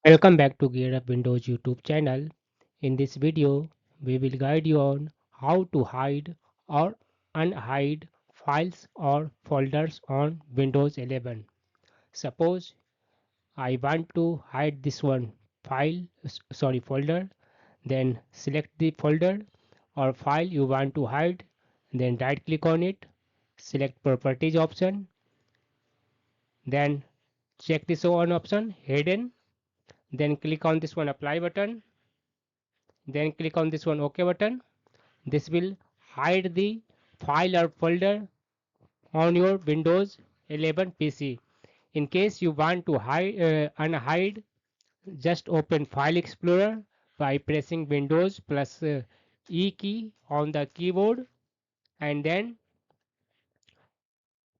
Welcome back to Gear Up Windows YouTube channel. In this video, we will guide you on how to hide or unhide files or folders on Windows 11. Suppose I want to hide this one folder, then select the folder or file you want to hide, then right click on it, select properties option, then check this one option hidden, then click on this one apply button, then click on this one OK button. This will hide the file or folder on your Windows 11 PC. In case you want to unhide, just open File Explorer by pressing Windows plus E key on the keyboard and then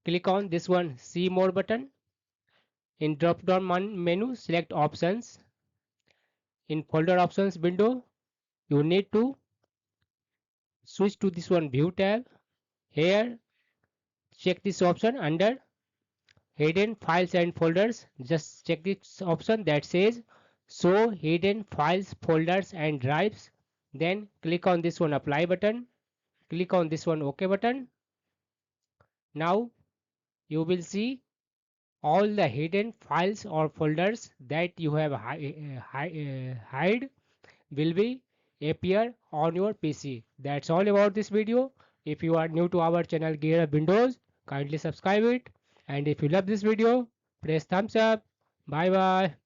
click on this one See More button. In drop down menu, select Options. In Folder Options window, you need to switch to this one View tab. Here, check this option under hidden files and folders. Just check this option that says show hidden files, folders and drives. Then click on this one apply button. Click on this one OK button. Now you will see all the hidden files or folders that you have hide will be appear on your PC. That's all about this video. If you are new to our channel Gear Up Windows, kindly subscribe it. And if you love this video, press thumbs up. Bye bye.